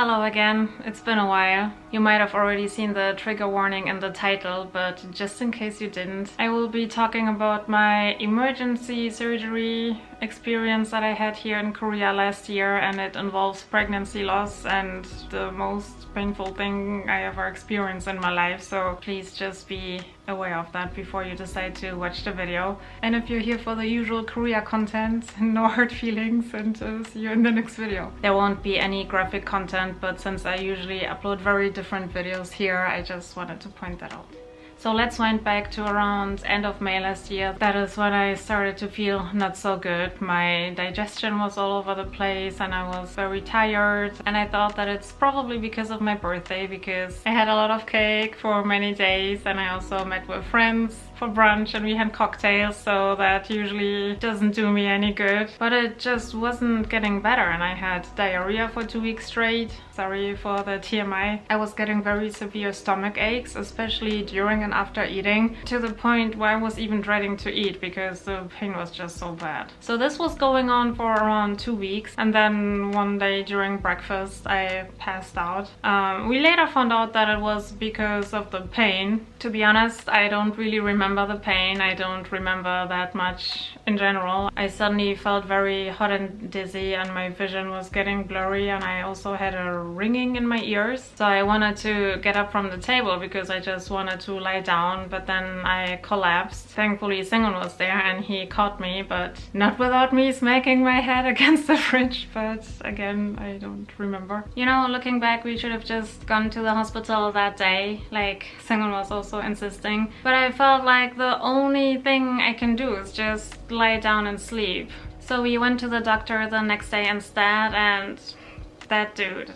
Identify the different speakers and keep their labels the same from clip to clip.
Speaker 1: Hello again, it's been a while. You might have already seen the trigger warning in the title, but just in case you didn't, I will be talking about my emergency surgery experience that I had here in Korea last year, and it involves pregnancy loss and the most painful thing I ever experienced in my life, so please just be aware of that before you decide to watch the video. And if you're here for the usual Korea content, no hard feelings, and see you in the next video. There won't be any graphic content, but since I usually upload very different videos here, I just wanted to point that out. So let's wind back to around end of May last year. That is when I started to feel not so good. My digestion was all over the place and I was very tired. And I thought that it's probably because of my birthday, because I had a lot of cake for many days and I also met with friends for brunch and we had cocktails, so that usually doesn't do me any good. But it just wasn't getting better and I had diarrhea for 2 weeks straight. Sorry for the TMI. I was getting very severe stomach aches, especially during and after eating, to the point where I was even dreading to eat because the pain was just so bad. So this was going on for around 2 weeks, and then one day during breakfast I passed out. We later found out that it was because of the pain. To be honest, I don't really remember the pain. I don't remember that much in general. I suddenly felt very hot and dizzy and my vision was getting blurry, and I also had a ringing in my ears. So I wanted to get up from the table because I just wanted to lie down, but then I collapsed. Thankfully Singun was there and he caught me, but not without me smacking my head against the fridge. But again, I don't remember. You know, looking back, we should have just gone to the hospital that day, like Singun was also insisting. But I felt like the only thing I can do is just lie down and sleep. So we went to the doctor the next day instead, and that dude,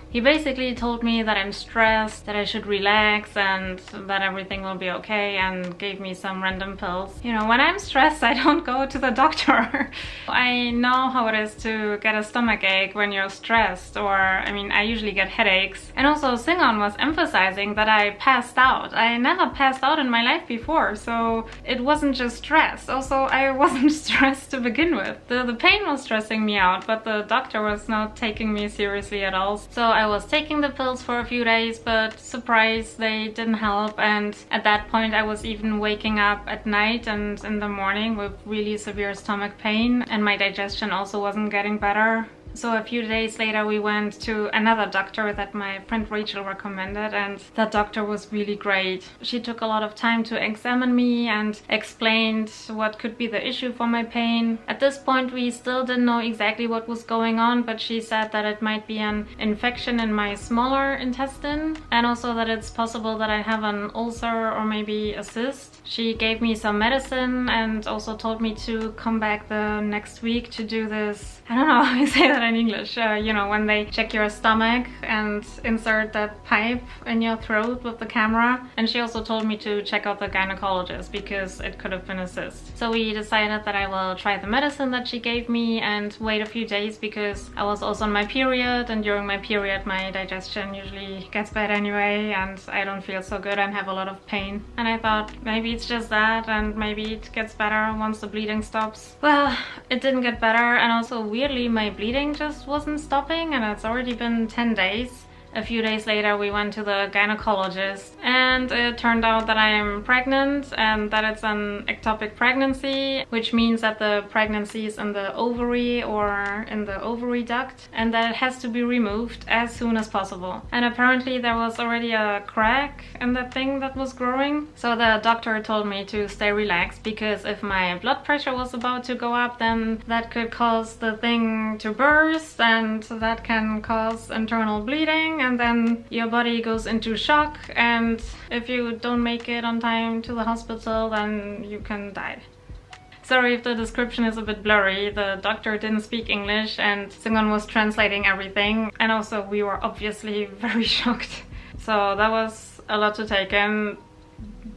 Speaker 1: he basically told me that I'm stressed, that I should relax and that everything will be okay, and gave me some random pills. You know, when I'm stressed I don't go to the doctor. I know how it is to get a stomach ache when you're stressed, or I mean I usually get headaches. And also Singon was emphasizing that I passed out. I never passed out in my life before, so it wasn't just stress. Also, I wasn't stressed to begin with. The pain was stressing me out, but the doctor was not taking me seriously at all. So I was taking the pills for a few days, but surprise, they didn't help. And at that point I was even waking up at night and in the morning with really severe stomach pain, and my digestion also wasn't getting better. So a few days later we went to another doctor that my friend Rachel recommended, and that doctor was really great. She took a lot of time to examine me and explained what could be the issue for my pain. At this point we still didn't know exactly what was going on, but she said that it might be an infection in my smaller intestine, and also that it's possible that I have an ulcer or maybe a cyst. She gave me some medicine and also told me to come back the next week to do this, I don't know how you say that in English, you know, when they check your stomach and insert that pipe in your throat with the camera. And she also told me to check out the gynecologist because it could have been a cyst. So we decided that I will try the medicine that she gave me and wait a few days, because I was also on my period, and during my period my digestion usually gets bad anyway and I don't feel so good and have a lot of pain. And I thought maybe it's just that and maybe it gets better once the bleeding stops. Well, it didn't get better, and also weirdly my bleeding just wasn't stopping, and it's already been 10 days. A few days later we went to the gynecologist and it turned out that I am pregnant and that it's an ectopic pregnancy, which means that the pregnancy is in the ovary or in the ovary duct, and that it has to be removed as soon as possible. And apparently there was already a crack in that thing that was growing. So the doctor told me to stay relaxed, because if my blood pressure was about to go up, then that could cause the thing to burst, and that can cause internal bleeding, and then your body goes into shock, and if you don't make it on time to the hospital then you can die. Sorry if the description is a bit blurry. The doctor didn't speak English and Singon was translating everything, and also we were obviously very shocked. So that was a lot to take in.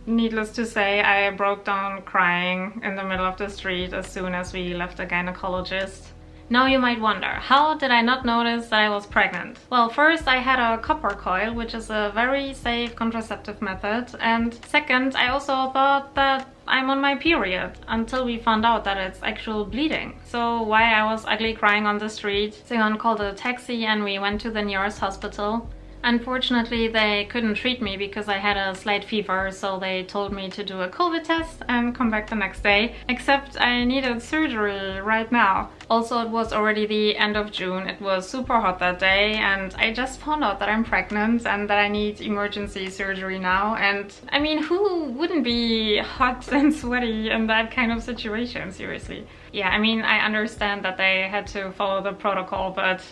Speaker 1: Needless to say, I broke down crying in the middle of the street as soon as we left the gynecologist. Now you might wonder, how did I not notice that I was pregnant? Well, first I had a copper coil, which is a very safe contraceptive method, and second I also thought that I'm on my period until we found out that it's actual bleeding. So while I was ugly crying on the street, Singon called a taxi and we went to the nearest hospital. Unfortunately, they couldn't treat me because I had a slight fever, so they told me to do a COVID test and come back the next day. Except I needed surgery right now. Also, it was already the end of June. It was super hot that day and I just found out that I'm pregnant and that I need emergency surgery now. And I mean, who wouldn't be hot and sweaty in that kind of situation, seriously? Yeah, I mean, I understand that they had to follow the protocol, but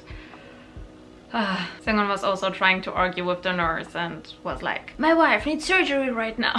Speaker 1: Singon was also trying to argue with the nurse and was like, my wife needs surgery right now.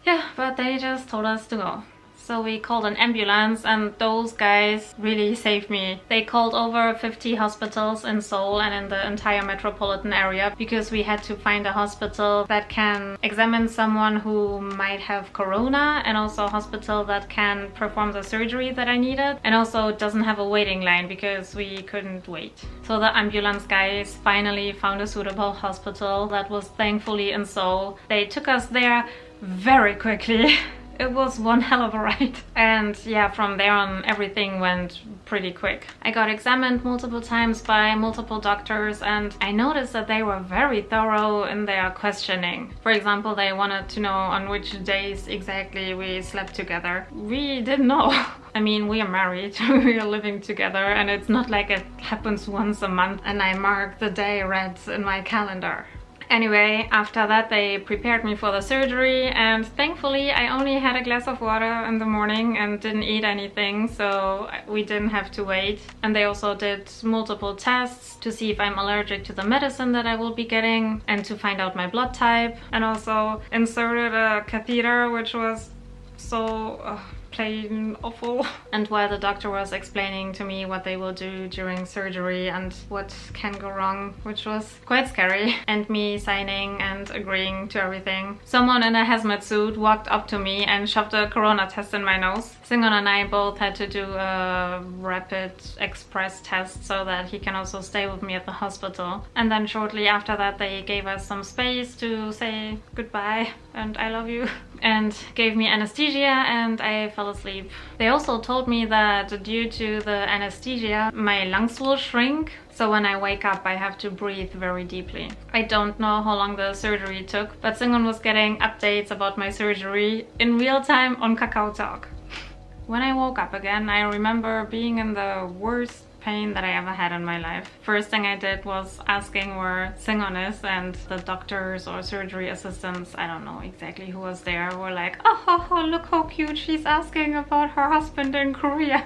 Speaker 1: Yeah, but they just told us to go. So we called an ambulance and those guys really saved me. They called over 50 hospitals in Seoul and in the entire metropolitan area because we had to find a hospital that can examine someone who might have corona, and also a hospital that can perform the surgery that I needed, and also doesn't have a waiting line because we couldn't wait. So the ambulance guys finally found a suitable hospital that was thankfully in Seoul. They took us there very quickly. It was one hell of a ride. And yeah, from there on everything went pretty quick. I got examined multiple times by multiple doctors and I noticed that they were very thorough in their questioning. For example, they wanted to know on which days exactly we slept together. We didn't know. I mean, we are married, we are living together, and it's not like it happens once a month and I mark the day red in my calendar. Anyway, after that they prepared me for the surgery and thankfully I only had a glass of water in the morning and didn't eat anything, so we didn't have to wait. And they also did multiple tests to see if I'm allergic to the medicine that I will be getting and to find out my blood type, and also inserted a catheter, which was so plain awful. And while the doctor was explaining to me what they will do during surgery and what can go wrong, which was quite scary, and me signing and agreeing to everything, someone in a hazmat suit walked up to me and shoved a corona test in my nose. Singon and I both had to do a rapid express test so that he can also stay with me at the hospital. And then shortly after that they gave us some space to say goodbye and I love you, and gave me anesthesia and I fell asleep. They also told me that due to the anesthesia my lungs will shrink, so when I wake up I have to breathe very deeply. I don't know how long the surgery took, but Singon was getting updates about my surgery in real time on Kakao Talk. When I woke up again, I remember being in the worst pain that I ever had in my life. First thing I did was asking where Singon is, and the doctors or surgery assistants, I don't know exactly who was there, were like, oh, look how cute she's asking about her husband in Korea.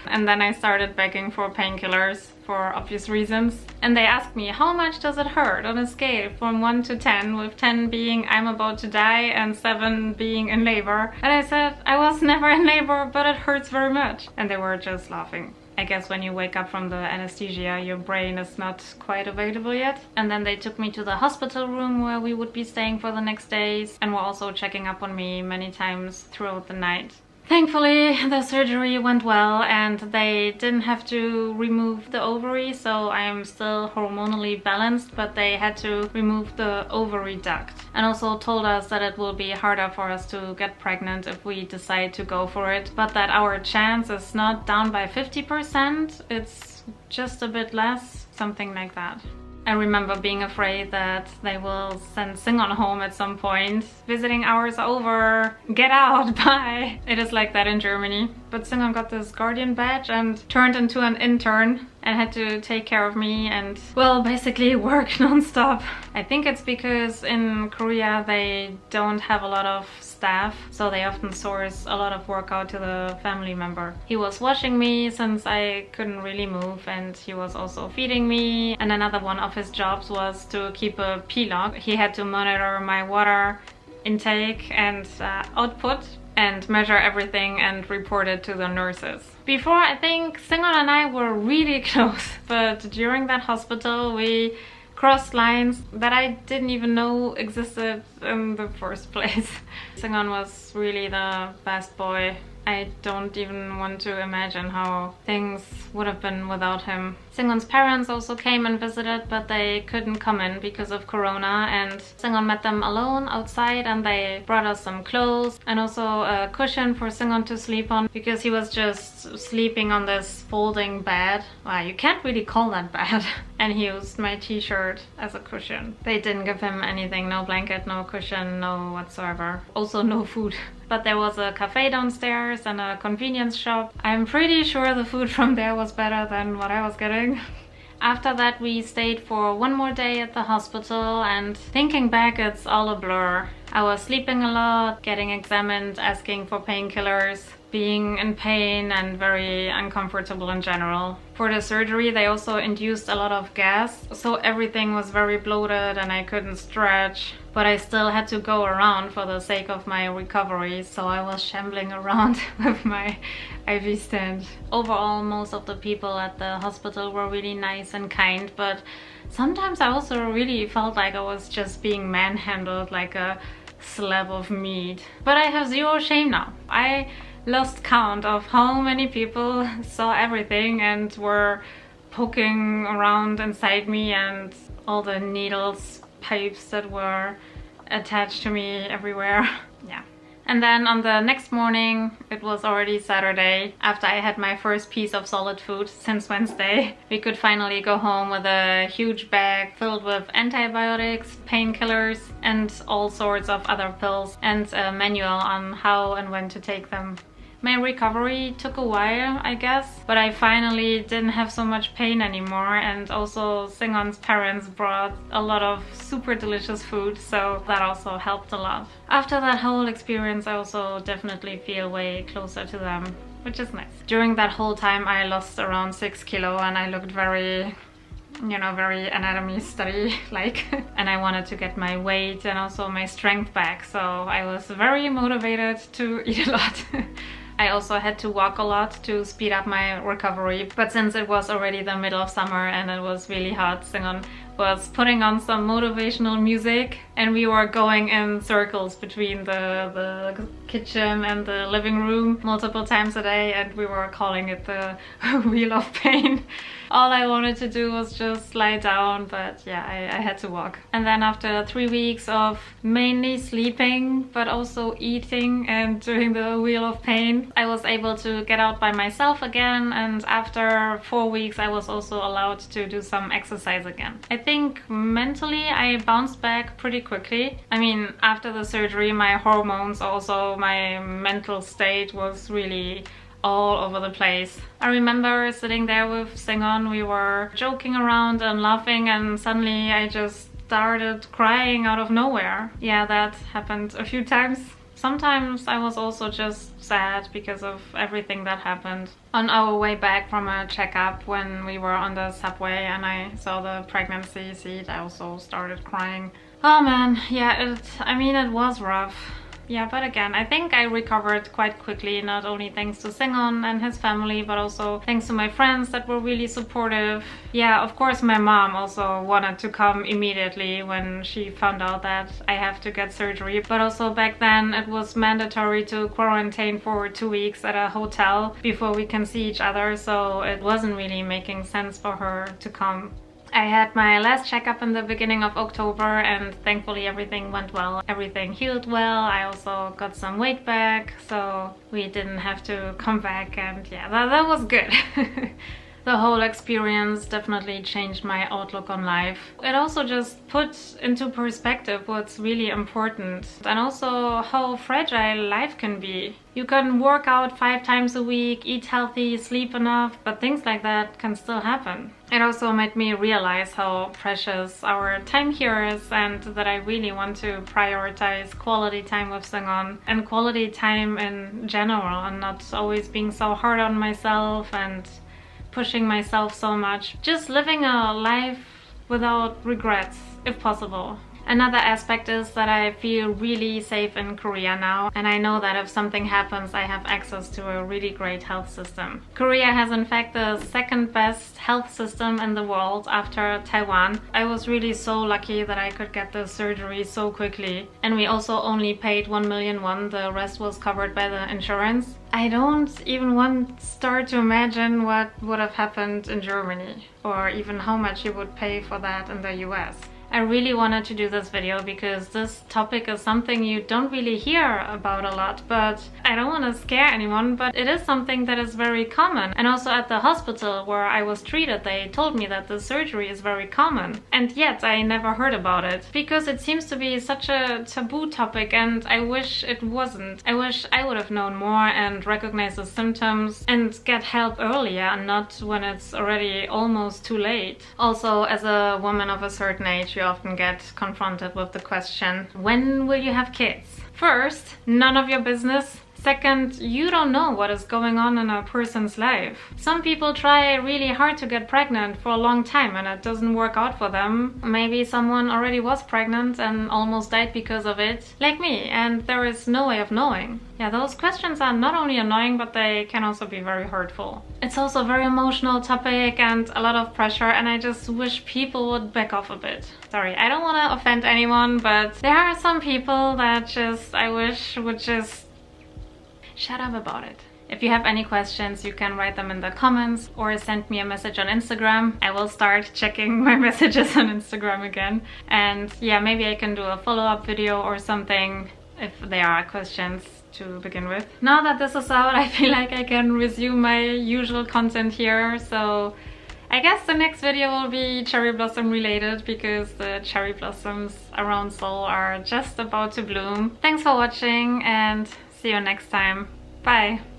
Speaker 1: And then I started begging for painkillers for obvious reasons. And they asked me, how much does it hurt on a scale from 1 to 10, with 10 being I'm about to die and 7 being in labor. And I said, I was never in labor, but it hurts very much. And they were just laughing. I guess when you wake up from the anesthesia, your brain is not quite available yet. And then they took me to the hospital room where we would be staying for the next days, and were also checking up on me many times throughout the night. Thankfully, the surgery went well and they didn't have to remove the ovary, so I am still hormonally balanced, but they had to remove the ovary duct. And also told us that it will be harder for us to get pregnant if we decide to go for it, but that our chance is not down by 50%, it's just a bit less, something like that. I remember being afraid that they will send Singon home at some point. Visiting hours are over. Get out, bye. It is like that in Germany. But Singon got this guardian badge and turned into an intern and had to take care of me and, well, basically work non-stop. I think it's because in Korea they don't have a lot of staff, so they often source a lot of work out to the family member. He was watching me since I couldn't really move, and he was also feeding me. And another one of his jobs was to keep a P-log. He had to monitor my water intake and output and measure everything and report it to the nurses. Before, I think Singon and I were really close, but during that hospital we crossed lines that I didn't even know existed in the first place. Singon was really the best boy I don't even want to imagine how things would have been without him. Singon's parents also came and visited, but they couldn't come in because of Corona, and Singon met them alone outside, and they brought us some clothes and also a cushion for Singon to sleep on because he was just sleeping on this folding bed. Well, you can't really call that bed. And he used my t-shirt as a cushion. They didn't give him anything, no blanket, no cushion, no whatsoever. Also no food. But there was a cafe downstairs and a convenience shop. I'm pretty sure the food from there was better than what I was getting. After that we stayed for one more day at the hospital, and thinking back it's all a blur. I was sleeping a lot, getting examined, asking for painkillers, being in pain and very uncomfortable in general. For the surgery they also induced a lot of gas, so everything was very bloated and I couldn't stretch. But I still had to go around for the sake of my recovery, so I was shambling around with my IV stand. Overall, most of the people at the hospital were really nice and kind, but sometimes I also really felt like I was just being manhandled like a slab of meat. But I have zero shame now. I lost count of how many people saw everything and were poking around inside me, and all the needles, pipes that were attached to me everywhere. Yeah. And then on the next morning, it was already Saturday, after I had my first piece of solid food since Wednesday. We could finally go home with a huge bag filled with antibiotics, painkillers, and all sorts of other pills, and a manual on how and when to take them. My recovery took a while, I guess, but I finally didn't have so much pain anymore, and also Singon's parents brought a lot of super delicious food, so that also helped a lot. After that whole experience, I also definitely feel way closer to them, which is nice. During that whole time I lost around 6 kilos and I looked very, you know, very anatomy study like. And I wanted to get my weight and also my strength back, so I was very motivated to eat a lot. I also had to walk a lot to speed up my recovery, but since it was already the middle of summer and it was really hot, Singon was putting on some motivational music and we were going in circles between the kitchen and the living room multiple times a day, and we were calling it the wheel of pain. All I wanted to do was just lie down, but yeah, I had to walk. And then after 3 weeks of mainly sleeping but also eating and doing the wheel of pain, I was able to get out by myself again, and after 4 weeks I was also allowed to do some exercise again. I think mentally I bounced back pretty quickly. I mean, after the surgery my hormones, also my mental state was really all over the place. I remember sitting there with Singon, we were joking around and laughing, and suddenly I just started crying out of nowhere. Yeah, that happened a few times. Sometimes I was also just sad because of everything that happened. On our way back from a checkup, when we were on the subway and I saw the pregnancy seat, I also started crying. Oh man, yeah, it was rough. Yeah, but again, I think I recovered quite quickly, not only thanks to Singon and his family, but also thanks to my friends that were really supportive. Yeah, of course my mom also wanted to come immediately when she found out that I have to get surgery, but also back then it was mandatory to quarantine for 2 weeks at a hotel before we can see each other, so it wasn't really making sense for her to come. I had my last checkup in the beginning of October and thankfully everything went well. Everything healed well. I also got some weight back, so we didn't have to come back, and yeah, that was good. The whole experience definitely changed my outlook on life. It also just puts into perspective what's really important and also how fragile life can be. You can work out 5 times a week, eat healthy, sleep enough, but things like that can still happen. It also made me realize how precious our time here is, and that I really want to prioritize quality time with Singon and quality time in general, and not always being so hard on myself and pushing myself so much. Just living a life without regrets, if possible. Another aspect is that I feel really safe in Korea now, and I know that if something happens I have access to a really great health system. Korea has in fact the second best health system in the world after Taiwan. I was really so lucky that I could get the surgery so quickly, and we also only paid 1 million won, the rest was covered by the insurance. I don't even start to imagine what would have happened in Germany, or even how much you would pay for that in the US. I really wanted to do this video because this topic is something you don't really hear about a lot, but I don't want to scare anyone, but it is something that is very common. And also at the hospital where I was treated, they told me that the surgery is very common. And yet I never heard about it because it seems to be such a taboo topic, and I wish it wasn't. I wish I would have known more and recognized the symptoms and get help earlier and not when it's already almost too late. Also, as a woman of a certain age, you often get confronted with the question, when will you have kids? First, none of your business. Second, you don't know what is going on in a person's life. Some people try really hard to get pregnant for a long time and it doesn't work out for them. Maybe someone already was pregnant and almost died because of it, like me, and there is no way of knowing. Yeah, those questions are not only annoying, but they can also be very hurtful. It's also a very emotional topic and a lot of pressure, and I just wish people would back off a bit. Sorry, I don't want to offend anyone, but there are some people that I wish would just shut up about it. If you have any questions, you can write them in the comments or send me a message on Instagram. I will start checking my messages on Instagram again. And yeah, maybe I can do a follow-up video or something if there are questions to begin with. Now that this is out, I feel like I can resume my usual content here. So I guess the next video will be cherry blossom related because the cherry blossoms around Seoul are just about to bloom. Thanks for watching and see you next time. Bye!